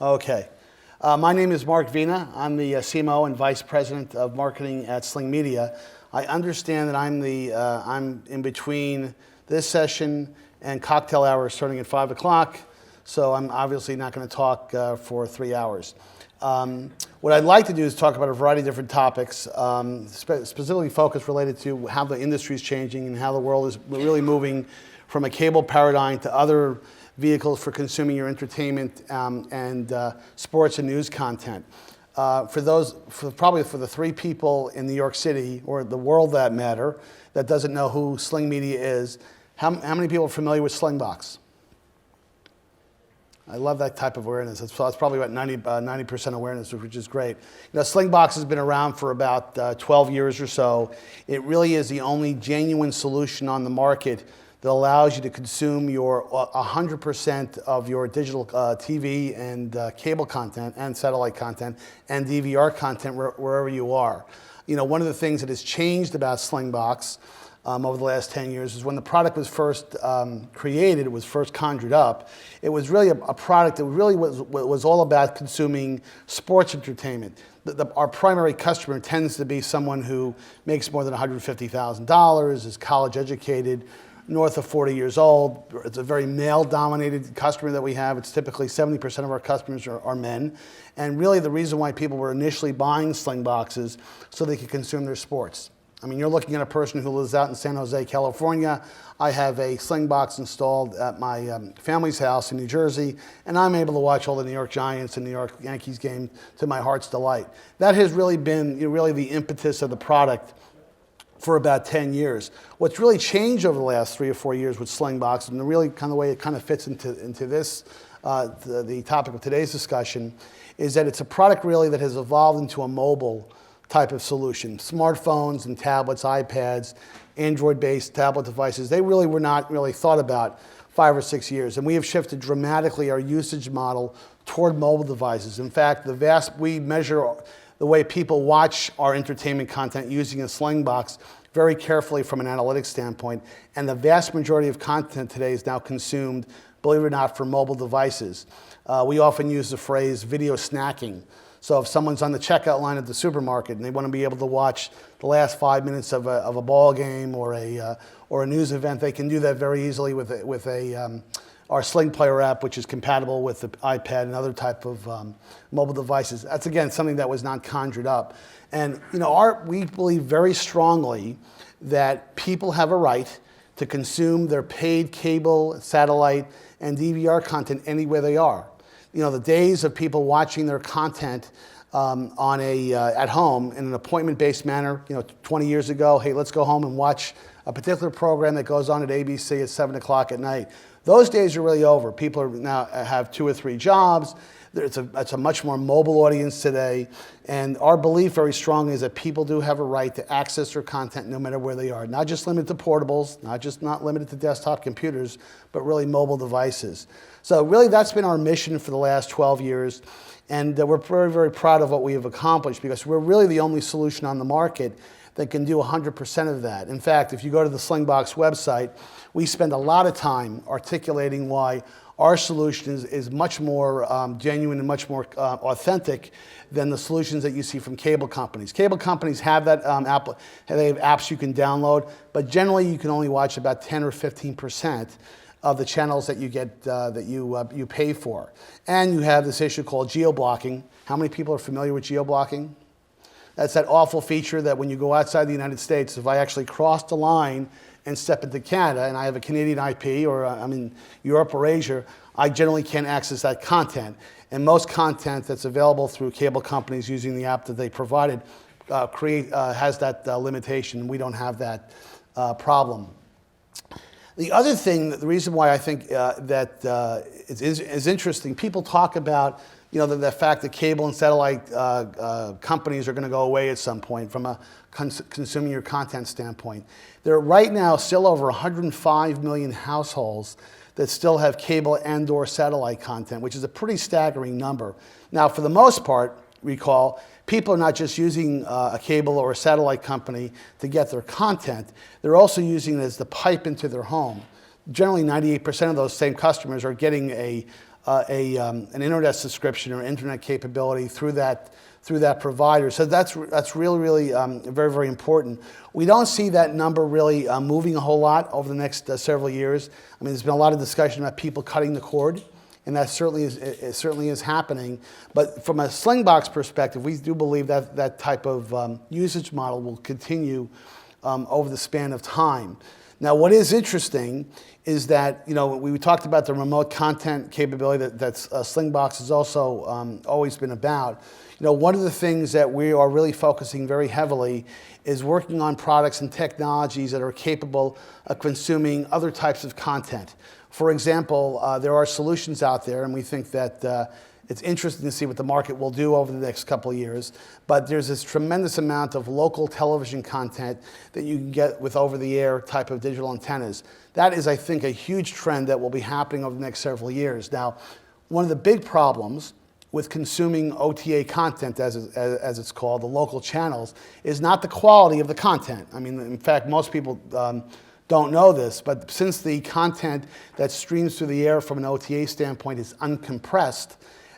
Okay. My name is Mark Vina. I'm the CMO and Vice President of Marketing at Sling Media. I understand that I'm in between this session and cocktail hour starting at 5 o'clock, so I'm obviously not going to talk for 3 hours. What I'd like to do is talk about a variety of different topics, specifically focused related to how the industry is changing and how the world is really moving from a cable paradigm to other vehicles for consuming your entertainment and sports and news content. Probably for the 3 people in New York City, or the world that matter, that doesn't know who Sling Media is, how many people are familiar with Slingbox? I love that type of awareness. It's probably about 90% awareness, which is great. Slingbox has been around for about 12 years or so. It really is the only genuine solution on the market that allows you to consume your 100% of your digital TV and cable content and satellite content and DVR content wherever you are. One of the things that has changed about Slingbox over the last 10 years is when the product was first created, it was first conjured up, it was really a product that really was all about consuming sports entertainment. Our primary customer tends to be someone who makes more than $150,000, is college educated, north of 40 years old. It's a very male-dominated customer that we have. It's typically 70% of our customers are men. And really the reason why people were initially buying Slingboxes so they could consume their sports. I mean, you're looking at a person who lives out in San Jose, California. I have a Slingbox installed at my family's house in New Jersey, and I'm able to watch all the New York Giants and New York Yankees games to my heart's delight. That has really been really the impetus of the product for about 10 years. What's really changed over the last 3 or 4 years with Slingbox, and the really kind of way it kind of fits into this, the topic of today's discussion, is that it's a product really that has evolved into a mobile type of solution. Smartphones and tablets, iPads, Android-based tablet devices, they really were not really thought about 5 or 6 years. And we have shifted dramatically our usage model toward mobile devices. In fact, we measure the way people watch our entertainment content using a Slingbox very carefully from an analytics standpoint. And the vast majority of content today is now consumed, believe it or not, for mobile devices. We often use the phrase video snacking. So if someone's on the checkout line at the supermarket and they want to be able to watch the last 5 minutes of a ball game or a news event, they can do that very easily with our Sling Player app, which is compatible with the iPad and other type of mobile devices. That's, again, something that was not conjured up. And we believe very strongly that people have a right to consume their paid cable, satellite, and DVR content anywhere they are. The days of people watching their content at home in an appointment-based manner, 20 years ago, hey, let's go home and watch a particular program that goes on at ABC at 7 o'clock at night. Those days are really over. People now have 2 or 3 jobs. It's a much more mobile audience today. And our belief very strongly is that people do have a right to access their content no matter where they are. Not just limited to portables, not limited to desktop computers, but really mobile devices. So really that's been our mission for the last 12 years. And we're very, very proud of what we have accomplished because we're really the only solution on the market that can do 100% of that. In fact, if you go to the Slingbox website, we spend a lot of time articulating why our solution is much more genuine and much more authentic than the solutions that you see from cable companies. Cable companies have that they have apps you can download, but generally you can only watch about 10 or 15% of the channels that you get that you pay for. And you have this issue called geo-blocking. How many people are familiar with geo-blocking? That's that awful feature that when you go outside the United States, if I actually cross the line and step into Canada and I have a Canadian IP or I'm in Europe or Asia, I generally can't access that content. And most content that's available through cable companies using the app that they provided has that limitation. We don't have that problem. The other thing, the reason why I think that is interesting, people talk about the fact that cable and satellite companies are going to go away at some point from a consuming your content standpoint. There are right now still over 105 million households that still have cable and or satellite content, which is a pretty staggering number. Now, for the most part, recall, people are not just using a cable or a satellite company to get their content, they're also using it as the pipe into their home. Generally, 98% of those same customers are getting a an internet subscription or internet capability through that provider. So that's really very, very important. We don't see that number really moving a whole lot over the next several years. I mean, there's been a lot of discussion about people cutting the cord, and that certainly is happening. But from a Slingbox perspective, we do believe that that type of usage model will continue over the span of time. Now, what is interesting is that, we talked about the remote content capability that Slingbox has also always been about. One of the things that we are really focusing very heavily is working on products and technologies that are capable of consuming other types of content. For example, there are solutions out there, and we think that it's interesting to see what the market will do over the next couple of years, but there's this tremendous amount of local television content that you can get with over-the-air type of digital antennas. That is, I think, a huge trend that will be happening over the next several years. Now, one of the big problems with consuming OTA content, as it's called, the local channels, is not the quality of the content. I mean, in fact, most people don't know this, but since the content that streams through the air from an OTA standpoint is uncompressed,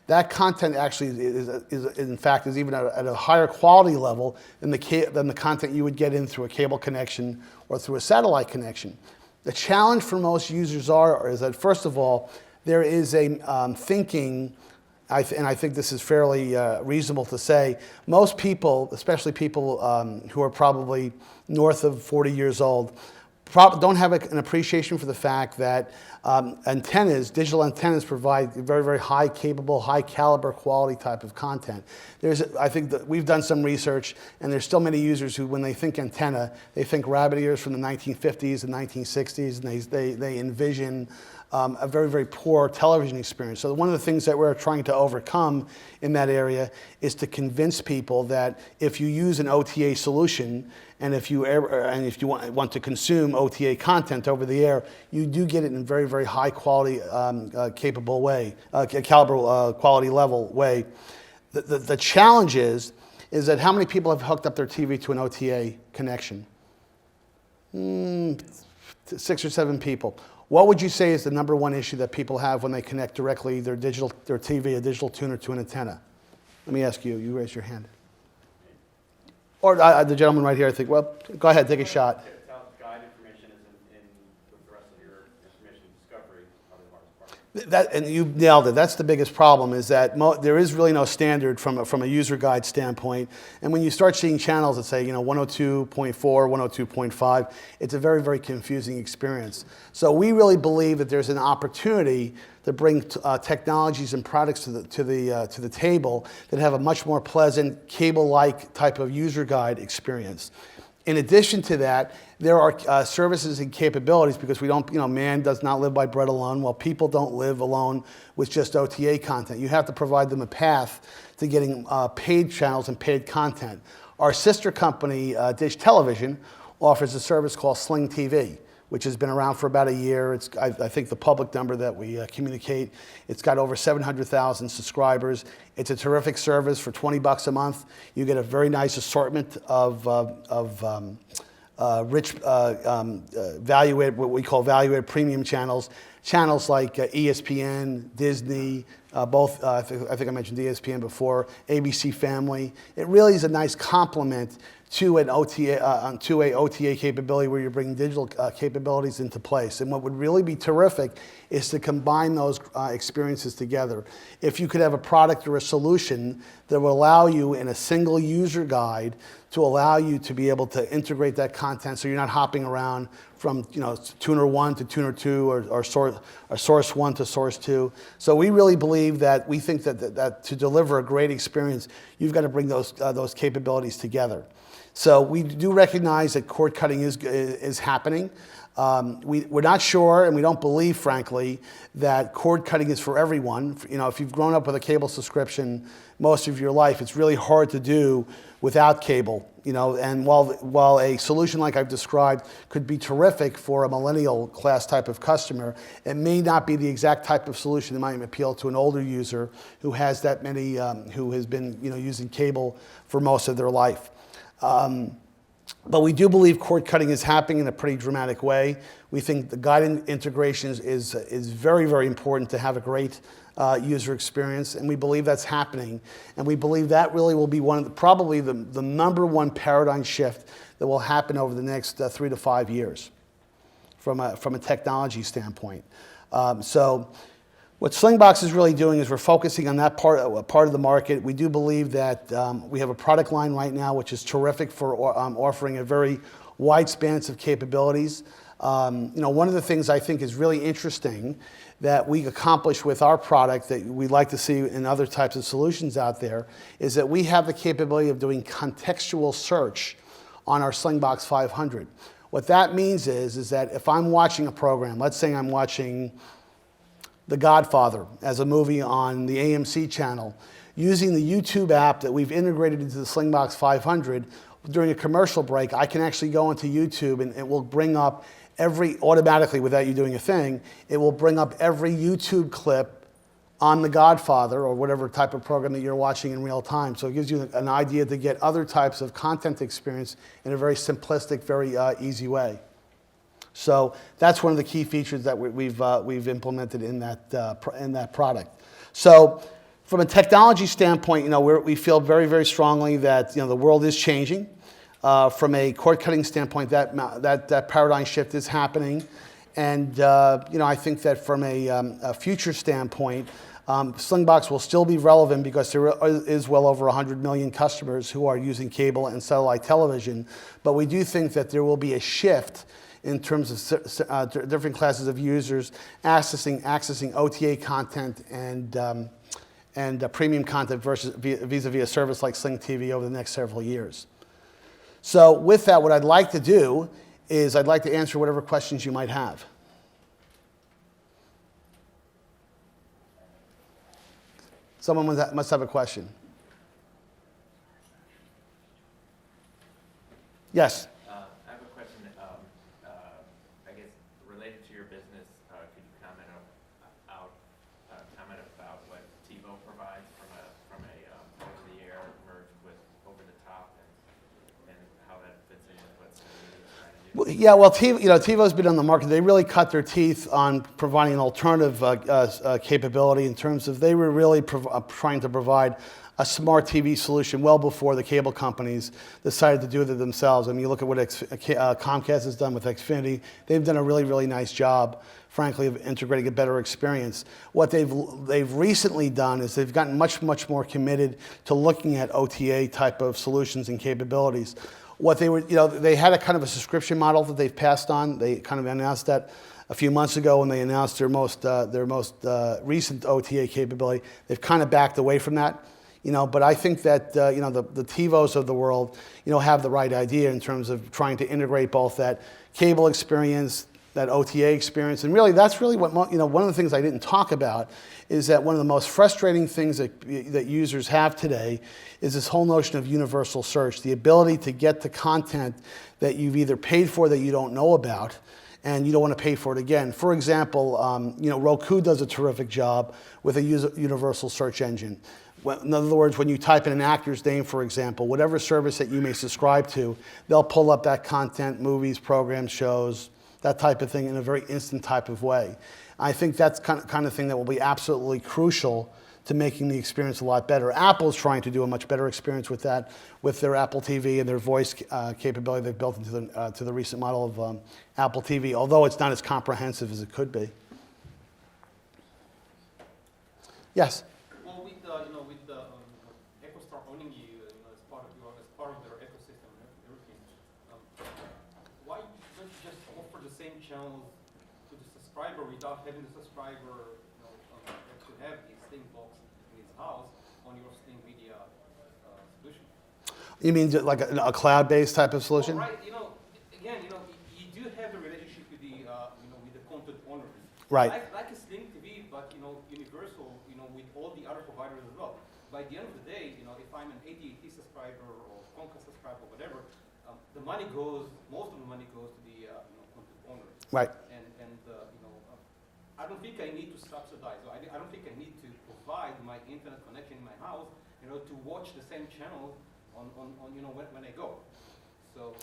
that content actually is even at a higher quality level than the content you would get in through a cable connection or through a satellite connection. The challenge for most users is that, first of all, there is a thinking, and I think this is fairly reasonable to say, most people, especially people who are probably north of 40 years old, don't have an appreciation for the fact that digital antennas provide very, very high capable, high caliber quality type of content. I think that we've done some research, and there's still many users who, when they think antenna, they think rabbit ears from the 1950s and 1960s, and they envision a very, very poor television experience. So one of the things that we're trying to overcome in that area is to convince people that if you use an OTA solution, and if you want to consume OTA content over the air, you do get it in a very, very high quality, capable way, caliber, quality level way. The challenge is that how many people have hooked up their TV to an OTA connection? 6 or 7 people. What would you say is the number one issue that people have when they connect directly their TV, a digital tuner, to an antenna? Let me ask you. You raise your hand. Or the gentleman right here, I think. Well, go ahead, take a shot. Guide information is with the rest of your information discovery, probably the hardest part. And you nailed it. That's the biggest problem, is that there is really no standard from a user guide standpoint. And when you start seeing channels that say 102.4, 102.5, it's a very, very confusing experience. So we really believe that there's an opportunity to bring technologies and products to the table that have a much more pleasant cable-like type of user guide experience. In addition to that, there are services and capabilities, because we don't, man does not live by bread alone. Well, people don't live alone with just OTA content. You have to provide them a path to getting paid channels and paid content. Our sister company, Dish Television, offers a service called Sling TV, which has been around for about a year. I think the public number that we communicate, it's got over 700,000 subscribers. It's a terrific service for $20 a month. You get a very nice assortment of rich what we call value-added premium channels. Channels like ESPN, Disney, both, I think I mentioned ESPN before, ABC Family. It really is a nice complement to an OTA capability where you're bringing digital capabilities into place. And what would really be terrific is to combine those experiences together. If you could have a product or a solution that will allow you in a single user guide to allow you to be able to integrate that content, so you're not hopping around from tuner 1 to tuner 2 or source 1 to source 2. So we really believe that we think that to deliver a great experience, you've got to bring those capabilities together. So we do recognize that cord cutting is happening. We're not sure, and we don't believe, frankly, that cord cutting is for everyone. If you've grown up with a cable subscription most of your life, it's really hard to do without cable. And while a solution like I've described could be terrific for a millennial class type of customer, it may not be the exact type of solution that might appeal to an older user who has who has been using cable for most of their life. But we do believe cord cutting is happening in a pretty dramatic way. We think the guide integration is very, very important to have a great user experience, and we believe that's happening. And we believe that really will be probably the number one paradigm shift that will happen over the next 3 to 5 years from a technology standpoint. So what Slingbox is really doing is we're focusing on that part of the market. We do believe that we have a product line right now which is terrific for offering a very wide span of capabilities. One of the things I think is really interesting that we accomplish with our product that we'd like to see in other types of solutions out there is that we have the capability of doing contextual search on our Slingbox 500. What that means is that if I'm watching a program, let's say I'm watching The Godfather as a movie on the AMC channel, using the YouTube app that we've integrated into the Slingbox 500, during a commercial break, I can actually go into YouTube and it will bring up automatically without you doing a thing, it will bring up every YouTube clip on The Godfather or whatever type of program that you're watching in real time. So it gives you an idea to get other types of content experience in a very simplistic, very easy way. So that's one of the key features that we've implemented in that product. So from a technology standpoint, we feel very, very strongly that the world is changing. From a cord cutting standpoint, that paradigm shift is happening, and I think that from a future standpoint, Slingbox will still be relevant because there is well over 100 million customers who are using cable and satellite television. But we do think that there will be a shift in terms of different classes of users accessing OTA content and premium content vis-a-vis a service like Sling TV over the next several years. So with that, what I'd like to do is I'd like to answer whatever questions you might have. Someone must have a question. Yes? I have a question, I guess, related to your business. Could you comment about what TiVo provides from a over-the-air merged with over-the-top and how that fits in with what's trying to do? Well, yeah, well, TiVo's been on the market. They really cut their teeth on providing an alternative capability in terms of they were really trying to provide a smart TV solution well before the cable companies decided to do it themselves. I mean, you look at what Comcast has done with Xfinity. They've done a really, really nice job, frankly, of integrating a better experience. What they've recently done is they've gotten much, much more committed to looking at OTA type of solutions and capabilities. What they had a kind of a subscription model that they've passed on. They kind of announced that a few months ago when they announced their most recent OTA capability. They've kind of backed away from that. But I think that the TiVos of the world have the right idea in terms of trying to integrate both that cable experience, that OTA experience, and really that's really what one of the things I didn't talk about is that one of the most frustrating things that users have today is this whole notion of universal search, the ability to get the content that you've either paid for that you don't know about and you don't want to pay for it again. For example, Roku does a terrific job with a universal search engine. In other words, when you type in an actor's name, for example, whatever service that you may subscribe to, they'll pull up that content, movies, programs, shows, that type of thing in a very instant type of way. I think that's kind of thing that will be absolutely crucial to making the experience a lot better. Apple's trying to do a much better experience with that, with their Apple TV and their voice capability they've built into the recent model of Apple TV, although it's not as comprehensive as it could be. Yes? Well, with EchoStar owning you as part of their ecosystem and everything, why don't you just offer the same channels to the subscriber without having the subscriber to have his Sling box in his house on your Sling Media solution? You mean like a cloud-based type of solution? Well, right. Again, you do have a relationship with the content owners. Right. Like a Sling TV, but universal, with all the other providers as well. By the end of the day, if I'm an AT&T subscriber or Comcast subscriber, whatever, most of the money goes to the content owners. Right. And I don't think I need to subsidize. I don't think I need to provide my internet connection in my house, to watch the same channel on when I go. So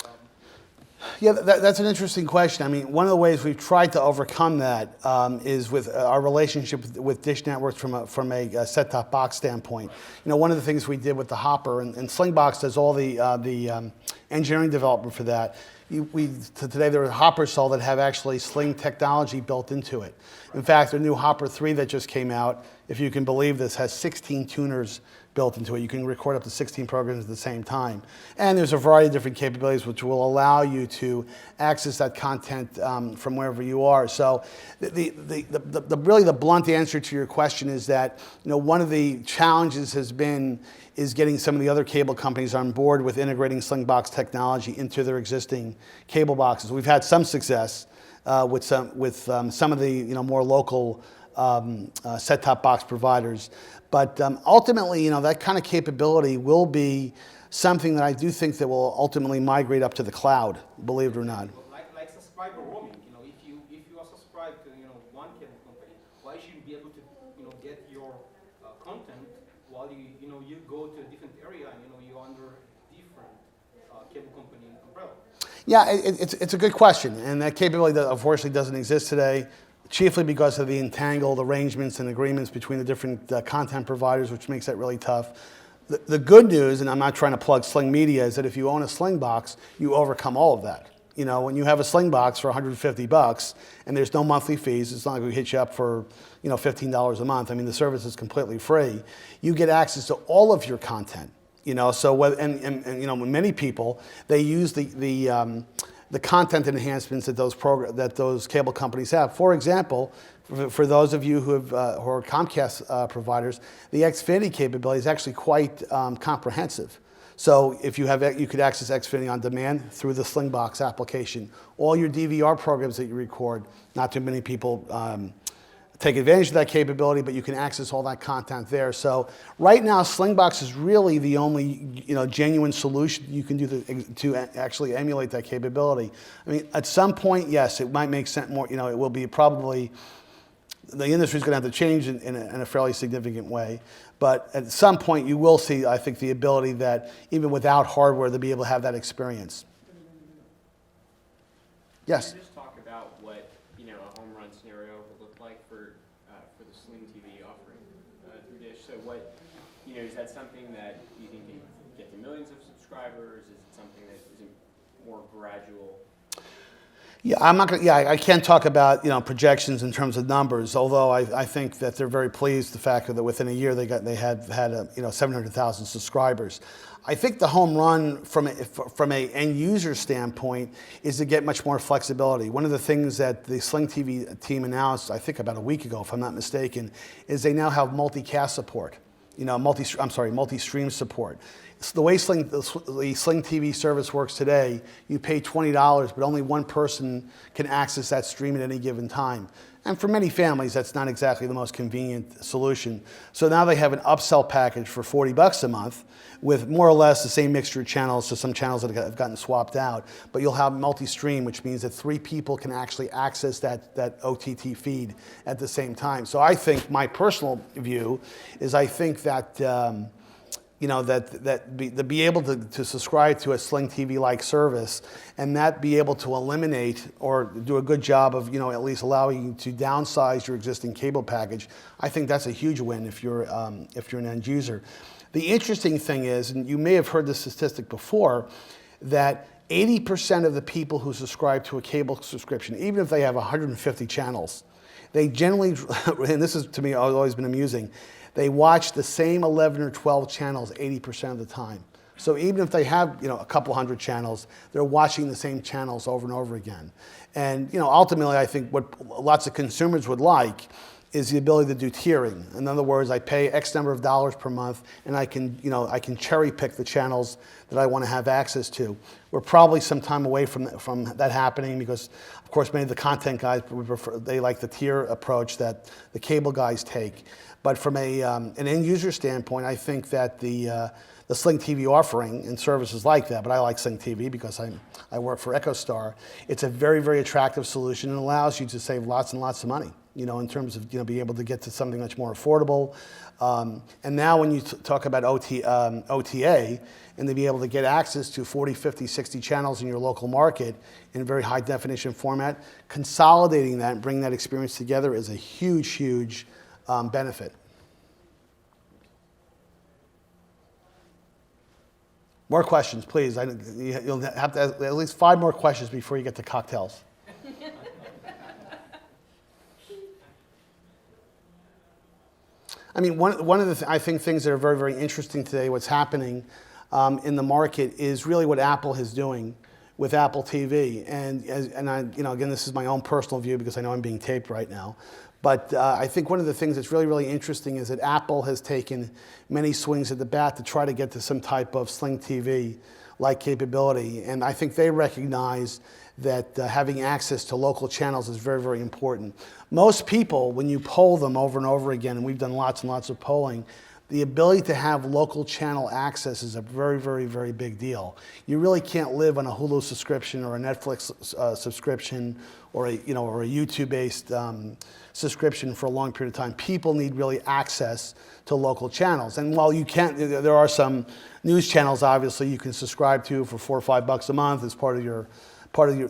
Yeah, that's an interesting question. I mean, one of the ways we've tried to overcome that is with our relationship with Dish Networks from a set-top box standpoint. You know, one of the things we did with the Hopper, and Slingbox does all the engineering development for that. Today there are Hoppers sold that have actually Sling technology built into it. In fact, the new Hopper 3 that just came out, if you can believe this, has 16 tuners built into it. You can record up to 16 programs at the same time. And there's a variety of different capabilities which will allow you to access that content from wherever you are. So really the blunt answer to your question is that, you know, one of the challenges is getting some of the other cable companies on board with integrating Slingbox technology into their existing cable boxes. We've had some success with some of the, you know, more local set-top box providers. But ultimately, you know, that kind of capability will be something that I do think that will ultimately migrate up to the cloud, believe it or not. like subscriber roaming, you know, if you are subscribed to, you know, one cable company, why should you be able to, you know, get your content while you go to a different area and, you know, you're under different cable company umbrella? Yeah, it's a good question, and that capability that unfortunately doesn't exist today, chiefly because of the entangled arrangements and agreements between the different content providers, which makes that really tough. The good news, and I'm not trying to plug Sling Media, is that if you own a Sling box, you overcome all of that. You know, when you have a Sling box for $150 and there's no monthly fees, it's not like we hit you up for, you know, $15 a month. I mean, the service is completely free. You get access to all of your content. You know, so and you know, many people, they use the content enhancements that those cable companies have. For example, for those of you who are Comcast providers, the Xfinity capability is actually quite comprehensive. So if you could access Xfinity on demand through the Slingbox application. All your DVR programs that you record, not too many people take advantage of that capability, but you can access all that content there. So right now, Slingbox is really the only, you know, genuine solution you can do to actually emulate that capability. I mean, at some point, yes, it might make sense more. You know, it will be probably the industry is going to have to change in a fairly significant way. But at some point, you will see, I think, the ability that even without hardware, to be able to have that experience. Yes. Can you just talk about what, you know, a home run scenario would look like for the Sling TV offering through Dish? So what, you know, is that something that you think can get to millions of subscribers? Is it something that is more gradual? Yeah, I'm not gonna. Yeah, I can't talk about, you know, projections in terms of numbers. Although I think that they're very pleased the fact that within a year they had you know, 700,000 subscribers. I think the home run from a end user standpoint is to get much more flexibility. One of the things that the Sling TV team announced, I think about a week ago, if I'm not mistaken, is they now have multicast support. You know, multi-stream support. So the way the Sling TV service works today, you pay $20, but only one person can access that stream at any given time. And for many families, that's not exactly the most convenient solution. So now they have an upsell package for $40 a month with more or less the same mixture of channels, so some channels that have gotten swapped out. But you'll have multi-stream, which means that 3 people can actually access that OTT feed at the same time. So I think, my personal view is, I think that you know, to be able to subscribe to a Sling TV-like service, and that be able to eliminate or do a good job of, you know, at least allowing you to downsize your existing cable package, I think that's a huge win if you're an end user. The interesting thing is, and you may have heard this statistic before, that 80% of the people who subscribe to a cable subscription, even if they have 150 channels, they generally, and this is, to me, always been amusing, they watch the same 11 or 12 channels 80% of the time. So even if they have, you know, a couple hundred channels, they're watching the same channels over and over again. And, you know, ultimately, I think what lots of consumers would like is the ability to do tiering. In other words, I pay X number of dollars per month, and I can, you know, I can cherry pick the channels that I want to have access to. We're probably some time away from that happening because, of course, many of the content guys they like the tier approach that the cable guys take. But from an end user standpoint, I think that the Sling TV offering and services like that, but I like Sling TV because I work for EchoStar. It's a very, very attractive solution and allows you to save lots and lots of money. in terms of being able to get to something much more affordable. And now when you talk about OTA, and to be able to get access to 40, 50, 60 channels in your local market in very high definition format, consolidating that and bringing that experience together is a huge, huge benefit. More questions, please. You'll have to ask at least 5 more questions before you get to cocktails. I mean, one of the I think things that are very, very interesting today, what's happening in the market is really what Apple is doing with Apple TV. And I, again, this is my own personal view because I know I'm being taped right now. But I think one of the things that's really, really interesting is that Apple has taken many swings at the bat to try to get to some type of Sling TV-like capability. And I think they recognize that having access to local channels is very, very important. Most people, when you poll them over and over again, and we've done lots and lots of polling, the ability to have local channel access is a very, very, very big deal. You really can't live on a Hulu subscription or a Netflix subscription or a YouTube-based subscription for a long period of time. People need really access to local channels. And while you can't, there are some news channels obviously you can subscribe to for $4 or $5 a month as part of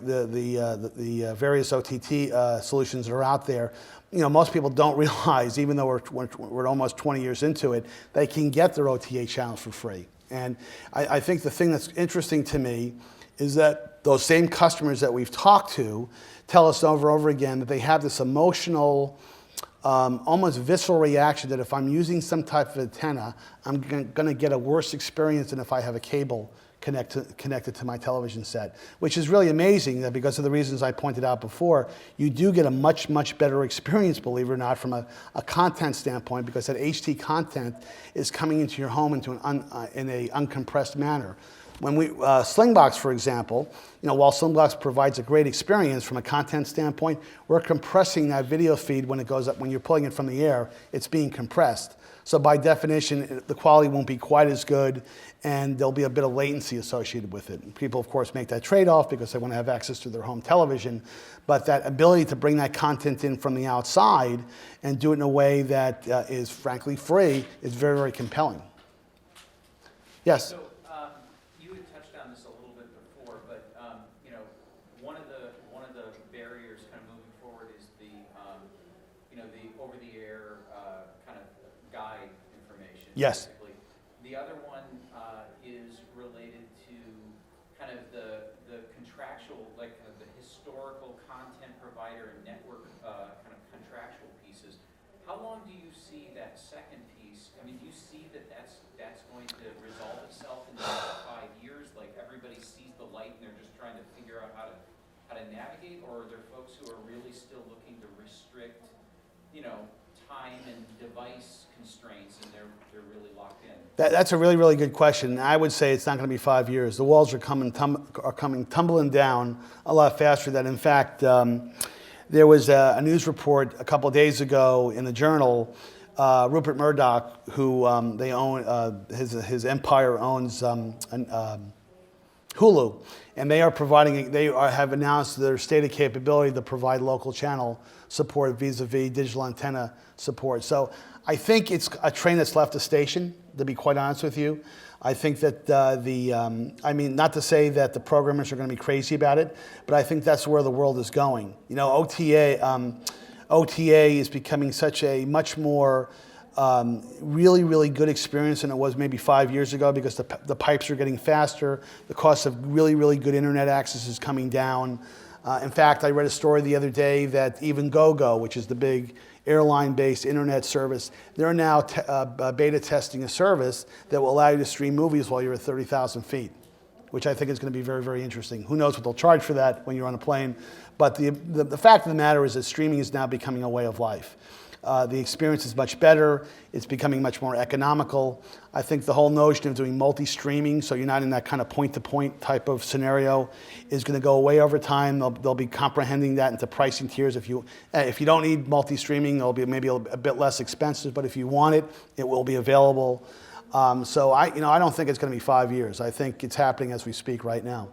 the various OTT solutions that are out there. Most people don't realize, even though we're almost 20 years into it, they can get their OTA channels for free. And I think the thing that's interesting to me is that those same customers that we've talked to tell us over and over again that they have this emotional, almost visceral reaction that if I'm using some type of antenna, I'm going to get a worse experience than if I have a cable connected to my television set, which is really amazing that because of the reasons I pointed out before, you do get a much, much better experience, believe it or not, from a content standpoint, because that HD content is coming into your home in a uncompressed manner. When Slingbox, for example, while Slingbox provides a great experience from a content standpoint, we're compressing that video feed when it goes up. When you're pulling it from the air, it's being compressed. So by definition, the quality won't be quite as good, and there'll be a bit of latency associated with it. And people, of course, make that trade-off because they want to have access to their home television. But that ability to bring that content in from the outside and do it in a way that is, frankly, free is very, very compelling. Yes? So you had touched on this a little bit before, but one of the barriers kind of moving forward is the over-the-air kind of guide information. Yes. Basically. The other one is related to kind of the contractual, like the historical content provider and network kind of contractual pieces. How long do you see that second piece? I mean, do you see that that's going to resolve itself in the next 5 years? Like everybody sees the light and they're just trying to figure out how to navigate, or are there folks who are really still looking to restrict, time and device constraints, and they're really locked in? That's a really, really good question. I would say it's not going to be 5 years. The walls are coming tumbling down a lot faster than, in fact, there was a news report a couple of days ago in the Journal. Rupert Murdoch, who they own, his empire owns Hulu, and they have announced their stated capability to provide local channel support vis-a-vis digital antenna support. So I think it's a train that's left the station, to be quite honest with you. I think that I mean, not to say that the programmers are going to be crazy about it, but I think that's where the world is going. OTA is becoming such a much more really, really good experience than it was maybe 5 years ago, because the pipes are getting faster. The cost of really, really good internet access is coming down. In fact, I read a story the other day that even GoGo, which is the big airline-based internet service, they're now beta testing a service that will allow you to stream movies while you're at 30,000 feet, which I think is going to be very, very interesting. Who knows what they'll charge for that when you're on a plane. But the fact of the matter is that streaming is now becoming a way of life. The experience is much better. It's becoming much more economical. I think the whole notion of doing multi-streaming, so you're not in that kind of point-to-point type of scenario, is going to go away over time. They'll be comprehending that into pricing tiers. If you don't need multi-streaming, it'll be maybe a bit less expensive, but if you want it, it will be available. So I don't think it's going to be 5 years. I think it's happening as we speak right now.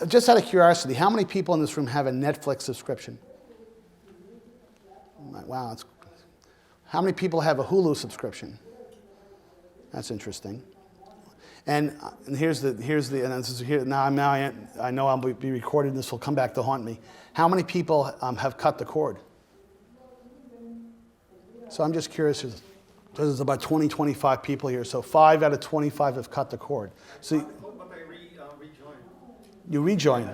Just out of curiosity, how many people in this room have a Netflix subscription? Wow, how many people have a Hulu subscription? That's interesting. And here's the and this is here now. I know I'll be recorded. This will come back to haunt me. How many people have cut the cord? So I'm just curious. There's about 20, 25 people here. So 5 out of 25 have cut the cord. So But I rejoined. you rejoined.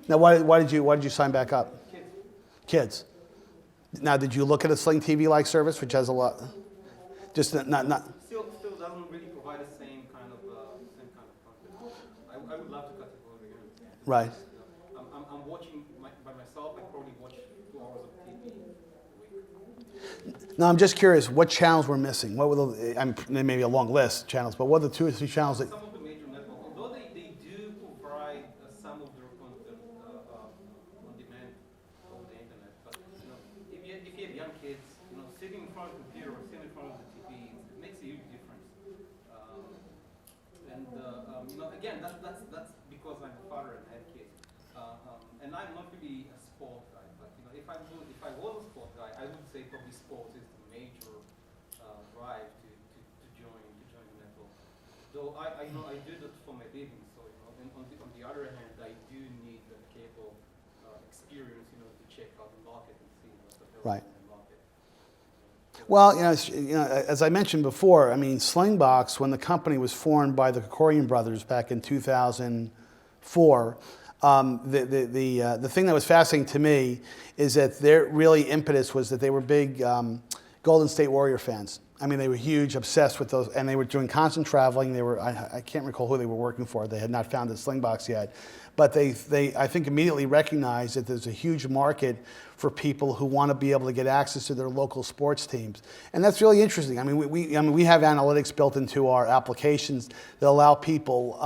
Now, why did you sign back up? Kids. Kids. Now, did you look at a Sling TV-like service, which has a lot? Just not. Still doesn't really provide the same kind of content. I would love to cut the cord again. Right. I'm watching by myself. I probably watch 2 hours of TV a week. Now, I'm just curious, what channels were missing? What were there may be a long list of channels, but what are the 2 or 3 channels that? Some of the major networks, although they do provide some of their content on demand over the internet, but if you have young kids, sitting in front of the computer or sitting in front of the TV, it makes a huge difference. Again, that's because I'm a father and have kids, and I'm not really a sport guy. But if I was a sport guy, I would say probably sports is the major drive to join the network. Though I do that for my living, so and on the other hand, I do need the cable experience, to check out the market and see what's available Right. in the market. Well, as I mentioned before, I mean, Slingbox, when the company was formed by the Krikorian brothers back in 2004, the thing that was fascinating to me is that their really impetus was that they were big Golden State Warrior fans. I mean, they were huge, obsessed with those, and they were doing constant traveling. They were, I can't recall who they were working for. They had not founded Slingbox yet. But they I think, immediately recognized that there's a huge market for people who want to be able to get access to their local sports teams. And that's really interesting. I mean, we have analytics built into our applications that allow people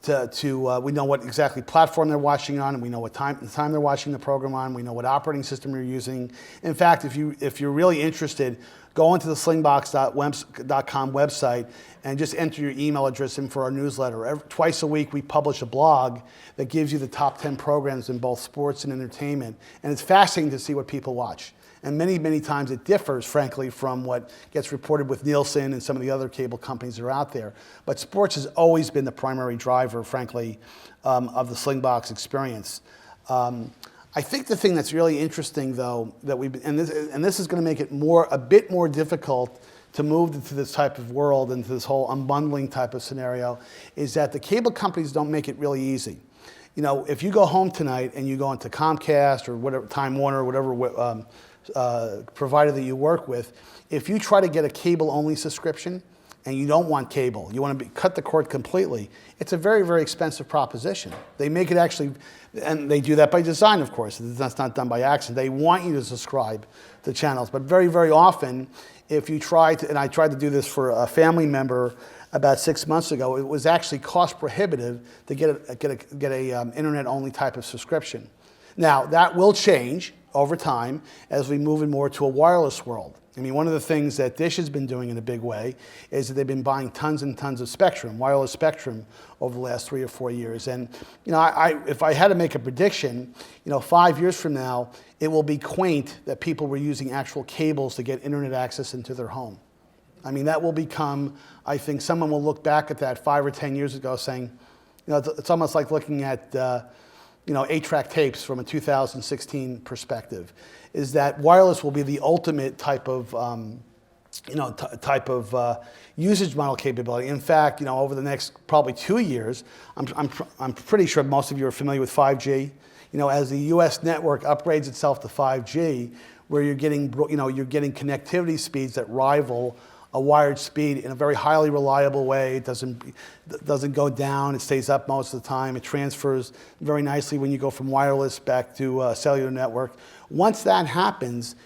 we know what exactly platform they're watching on, and we know what time they're watching the program on. We know what operating system you're using. In fact, if you're really interested, go into the slingbox.com website and just enter your email address in for our newsletter. Twice a week, we publish a blog that gives you the top 10 programs in both sports and entertainment. And it's fascinating to see what people watch. And many, many times it differs, frankly, from what gets reported with Nielsen and some of the other cable companies that are out there. But sports has always been the primary driver, frankly, of the Slingbox experience. I think the thing that's really interesting, though, that and this is going to make it a bit more difficult to move into this type of world, into this whole unbundling type of scenario, is that the cable companies don't make it really easy. If you go home tonight and you go into Comcast or whatever, Time Warner, whatever provider that you work with, if you try to get a cable-only subscription and you don't want cable, you want to cut the cord completely, it's a very, very expensive proposition. They make it actually, and they do that by design, of course. That's not done by accident. They want you to subscribe to channels, but very, very often, if you try to, and I tried to do this for a family member about 6 months ago, it was actually cost prohibitive to get a internet-only type of subscription. Now, that will change over time as we move in more to a wireless world. I mean, one of the things that Dish has been doing in a big way is that they've been buying tons and tons of spectrum, wireless spectrum, over the last 3 or 4 years. And if I had to make a prediction, 5 years from now, it will be quaint that people were using actual cables to get internet access into their home. I mean, that will become, I think someone will look back at that 5 or 10 years ago saying, it's almost like looking at 8-track tapes from a 2016 perspective, is that wireless will be the ultimate type of, usage model capability. In fact, over the next probably 2 years, I'm pretty sure most of you are familiar with 5G. As the U.S. network upgrades itself to 5G, where you're getting connectivity speeds that rival a wired speed in a very highly reliable way. It doesn't go down. It stays up most of the time. It transfers very nicely when you go from wireless back to a cellular network. Once that happens,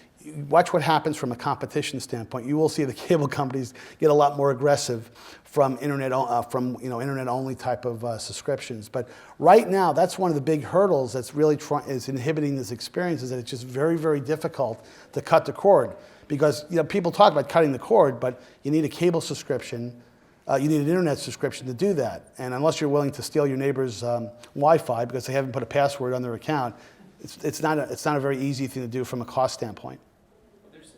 watch what happens from a competition standpoint. You will see the cable companies get a lot more aggressive from internet-only type of subscriptions. But right now, that's one of the big hurdles that's really is inhibiting this experience, is that it's just very, very difficult to cut the cord. Because people talk about cutting the cord, but you need a cable subscription you need an internet subscription to do that. And unless you're willing to steal your neighbor's Wi-Fi because they haven't put a password on their account, it's not a very easy thing to do from a cost standpoint. Well, there's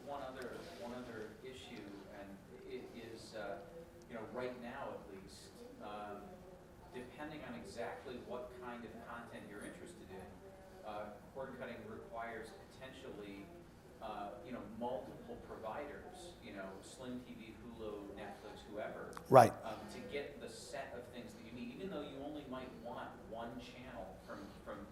one other issue, and it is, right now at least, depending on exactly what kind of content you're interested in, cord cutting requires potentially, multiple providers, Sling TV, Hulu, Netflix, whoever. Right. To get the set of things that you need, even though you only might want one channel from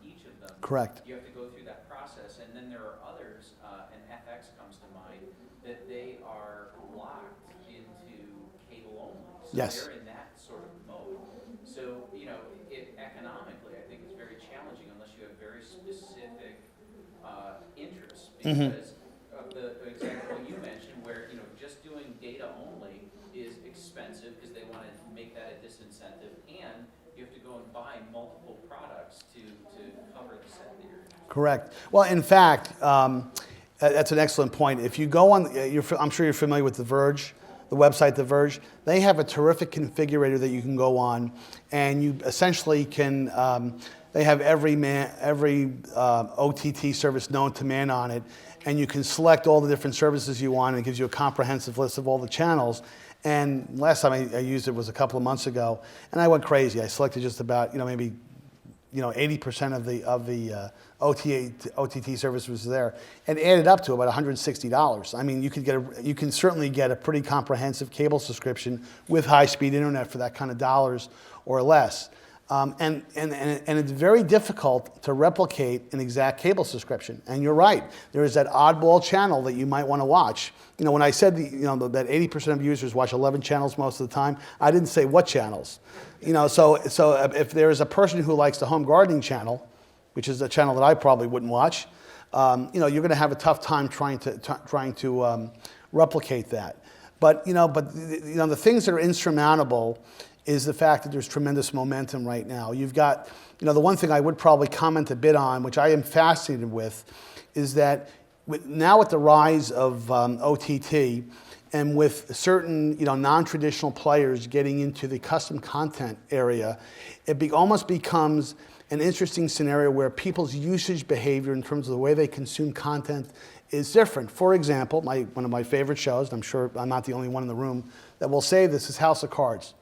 each of them. Correct. You have to go through that process, and then there are others, and FX comes to mind, that they are locked into cable only. So Yes. they're in that sort of mode. So, it economically, I think, is very challenging unless you have very specific interests. Because of the example you mentioned where, just doing data only is expensive because they want to make that a disincentive, and you have to go and buy multiple products to cover the set that you're interested in. Correct. Well, in fact, that's an excellent point. If you go on, I'm sure you're familiar with The Verge, the website The Verge. They have a terrific configurator that you can go on, and you essentially can. They have every OTT service known to man on it, and you can select all the different services you want, and it gives you a comprehensive list of all the channels. And last time I used it was a couple of months ago, and I went crazy. I selected just about maybe 80% of the OTT service was there, and added up to about $160. I mean, you can certainly get a pretty comprehensive cable subscription with high-speed internet for that kind of dollars or less. And it's very difficult to replicate an exact cable subscription. And you're right, there is that oddball channel that you might want to watch. When I said that 80% of users watch 11 channels most of the time, I didn't say what channels. So if there is a person who likes the home gardening channel, which is a channel that I probably wouldn't watch, you're going to have a tough time trying to replicate that. But the things that are insurmountable is the fact that there's tremendous momentum right now. You've got, the one thing I would probably comment a bit on, which I am fascinated with, is that now with the rise of OTT and with certain, non-traditional players getting into the custom content area, it almost becomes an interesting scenario where people's usage behavior in terms of the way they consume content is different. For example, one of my favorite shows, and I'm sure I'm not the only one in the room that will say this, is House of Cards.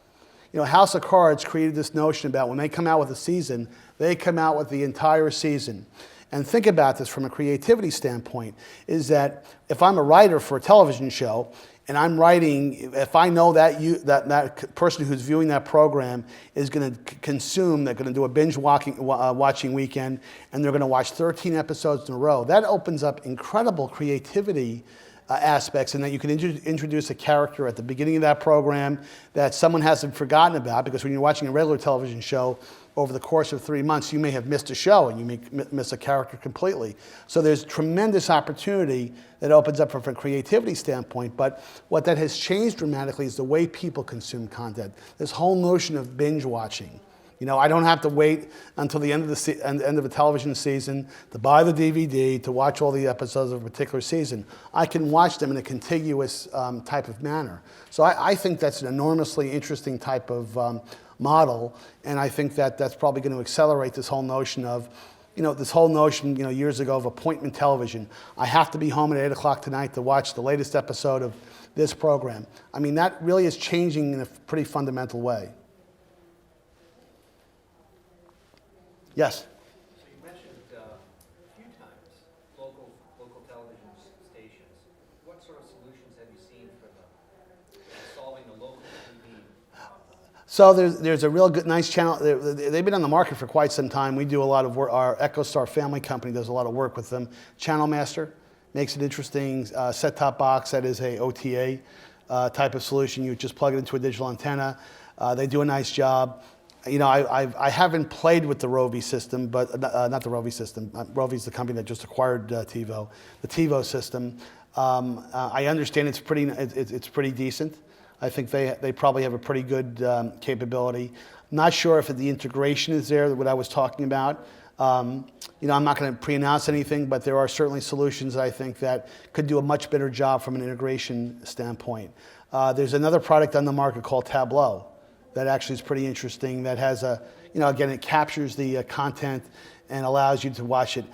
House of Cards created this notion about when they come out with a season, they come out with the entire season. And think about this from a creativity standpoint, is that if I'm a writer for a television show, and I'm writing, if I know that person who's viewing that program is going to consume, they're going to do a binge watching weekend, and they're going to watch 13 episodes in a row, that opens up incredible creativity aspects, and that you can introduce a character at the beginning of that program that someone hasn't forgotten about, because when you're watching a regular television show, over the course of 3 months, you may have missed a show and you may miss a character completely. So there's tremendous opportunity that opens up from a creativity standpoint, but what that has changed dramatically is the way people consume content. This whole notion of binge watching. I don't have to wait until the end of a television season to buy the DVD to watch all the episodes of a particular season. I can watch them in a contiguous type of manner. So I think that's an enormously interesting type of model, and I think that that's probably going to accelerate this whole notion of, years ago of appointment television. I have to be home at 8 o'clock tonight to watch the latest episode of this program. I mean, that really is changing in a pretty fundamental way. Yes? So you mentioned a few times local television stations. What sort of solutions have you seen for solving the local TV? So there's a real good, nice channel. They've been on the market for quite some time. We do a lot of work. Our EchoStar family company does a lot of work with them. Channel Master makes it interesting. Set-top box, that is a OTA type of solution. You just plug it into a digital antenna. They do a nice job. I haven't played with the Rovi system, but not the Rovi system. Rovi's the company that just acquired TiVo. The TiVo system. I understand it's pretty decent. I think they probably have a pretty good capability. Not sure if the integration is there, what I was talking about. You know, I'm not going to pre-announce anything, but there are certainly solutions that I think that could do a much better job from an integration standpoint. There's another product on the market called Tableau that actually is pretty interesting, that has a, you know, again, it captures the content and allows you to watch it.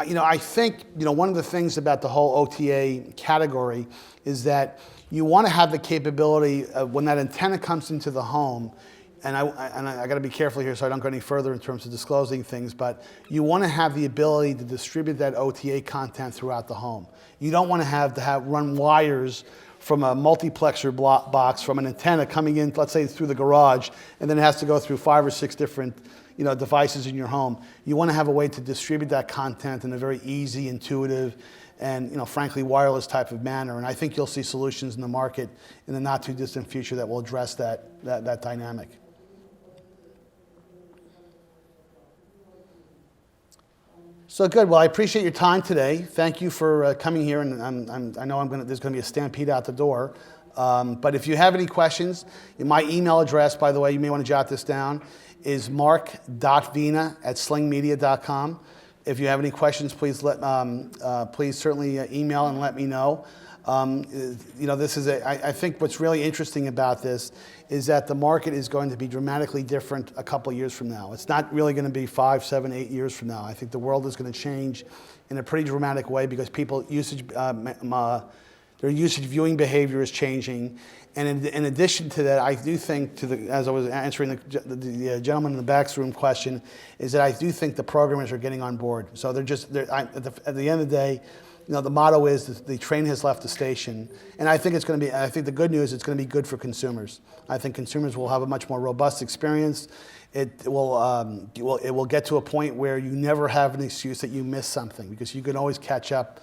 You know, I think, you know, one of the things about the whole OTA category is that you want to have the capability of when that antenna comes into the home, and I got to be careful here so I don't go any further in terms of disclosing things, but you want to have the ability to distribute that OTA content throughout the home. You don't want to have run wires from a multiplexer box from an antenna coming in, let's say through the garage, and then it has to go through 5 or 6 different, you know, devices in your home. You want to have a way to distribute that content in a very easy, intuitive, and, you know, frankly, wireless type of manner. And I think you'll see solutions in the market in the not too distant future that will address that dynamic. So good. Well, I appreciate your time today. Thank you for coming here, and I know there's going to be a stampede out the door. But if you have any questions, my email address, by the way, you may want to jot this down, is mark.vina@slingmedia.com. If you have any questions, please certainly email and let me know. You know, this is I think what's really interesting about this is that the market is going to be dramatically different a couple of years from now. It's not really going to be 5, 7, 8 years from now. I think the world is going to change in a pretty dramatic way because their usage viewing behavior is changing. And in addition to that, I do think, as I was answering the gentleman in the back's room question, is that I do think the programmers are getting on board. So at the end of the day, you know, the motto is the train has left the station, and I think it's going to be. I think the good news, it's going to be good for consumers. I think consumers will have a much more robust experience. It will get to a point where you never have an excuse that you missed something because you can always catch up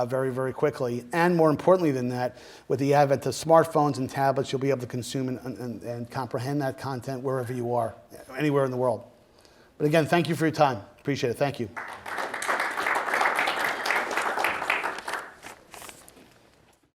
very, very quickly. And more importantly than that, with the advent of smartphones and tablets, you'll be able to consume and comprehend that content wherever you are, anywhere in the world. But again, thank you for your time. Appreciate it. Thank you.